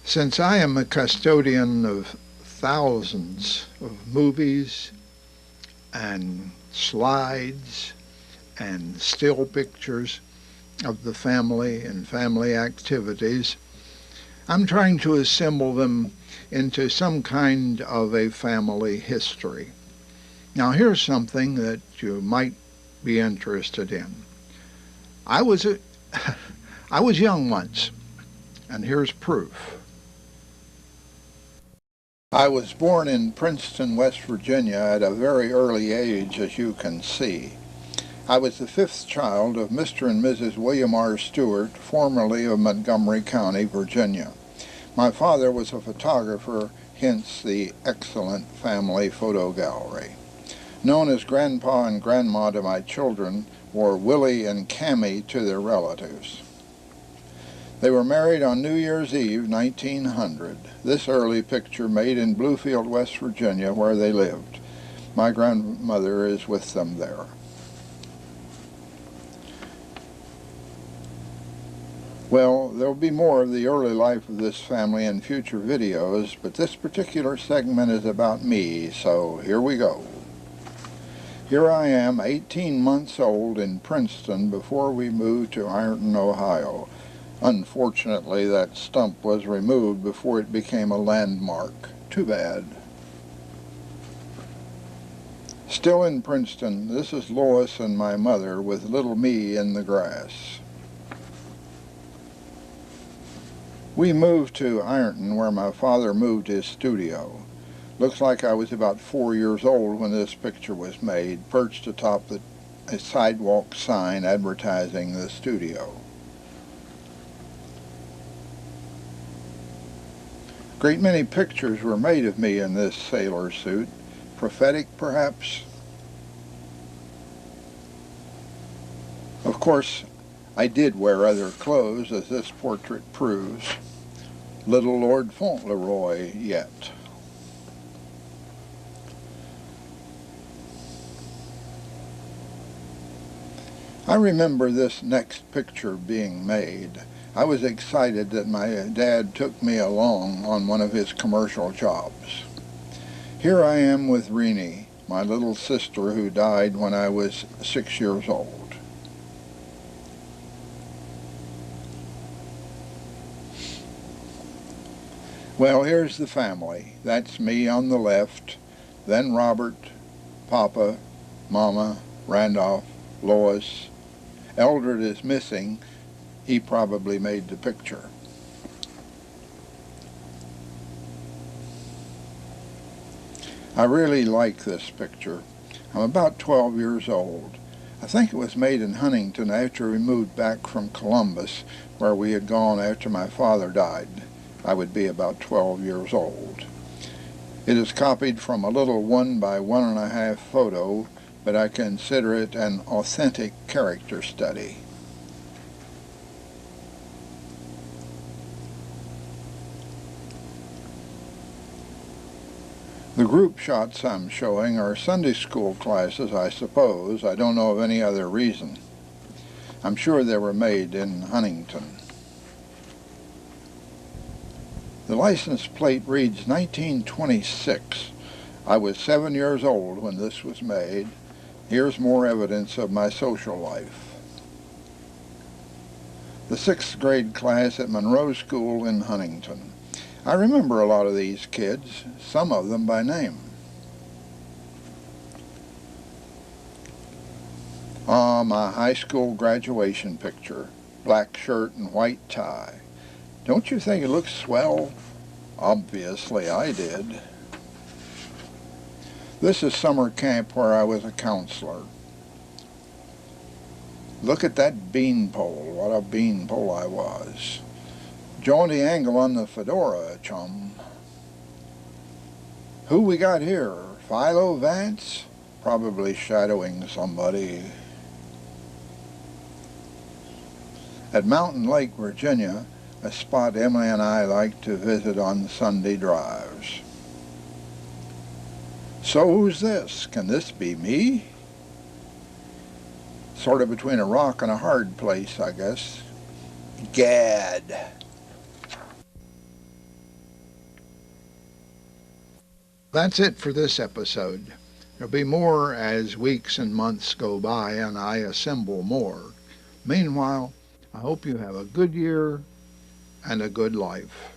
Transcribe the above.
Since I am a custodian of thousands of movies and slides and still pictures of the family and family activities, I'm trying to assemble them into some kind of a family history. Now here's something that you might be interested in. I was I was young once, and here's proof. I was born in Princeton, West Virginia at a very early age, as you can see. I was the fifth child of Mr. and Mrs. William R. Stewart, formerly of Montgomery County, Virginia. My father was a photographer, hence the excellent family photo gallery. Known as Grandpa and Grandma to my children, were Willie and Cammie to their relatives. They were married on New Year's Eve, 1900. This early picture made in Bluefield, West Virginia, where they lived. My grandmother is with them there. Well, there'll be more of the early life of this family in future videos, but this particular segment is about me, so here we go. Here I am, 18 months old in Princeton before we moved to Ironton, Ohio. Unfortunately, that stump was removed before it became a landmark. Too bad. Still in Princeton, this is Lois and my mother with little me in the grass. We moved to Ironton where my father moved his studio. Looks like I was about 4 years old when this picture was made, perched atop a sidewalk sign advertising the studio. Great many pictures were made of me in this sailor suit. Prophetic, perhaps? Of course, I did wear other clothes, as this portrait proves. Little Lord Fauntleroy yet. I remember this next picture being made. I was excited that my dad took me along on one of his commercial jobs. Here I am with Renee, my little sister who died when I was 6 years old. Well, here's the family. That's me on the left, then Robert, Papa, Mama, Randolph, Lois. Eldred is missing. He probably made the picture. I really like this picture. I'm about 12 years old. I think it was made in Huntington after we moved back from Columbus, where we had gone after my father died. I would be about 12 years old. It is copied from a little 1 by 1.5 photo, but I consider it an authentic character study. The group shots I'm showing are Sunday school classes, I suppose. I don't know of any other reason. I'm sure they were made in Huntington. The license plate reads 1926. I was 7 years old when this was made. Here's more evidence of my social life. The 6th grade class at Monroe School in Huntington. I remember a lot of these kids, some of them by name. My high school graduation picture. Black shirt and white tie. Don't you think it looks swell? Obviously I did. This is summer camp where I was a counselor. Look at that beanpole. What a beanpole I was. Jaunty angle on the fedora, chum. Who we got here? Philo Vance? Probably shadowing somebody. At Mountain Lake, Virginia, a spot Emily and I like to visit on Sunday drives. So who's this? Can this be me? Sort of between a rock and a hard place, I guess. Gad. That's it for this episode. There'll be more as weeks and months go by and I assemble more. Meanwhile, I hope you have a good year and a good life.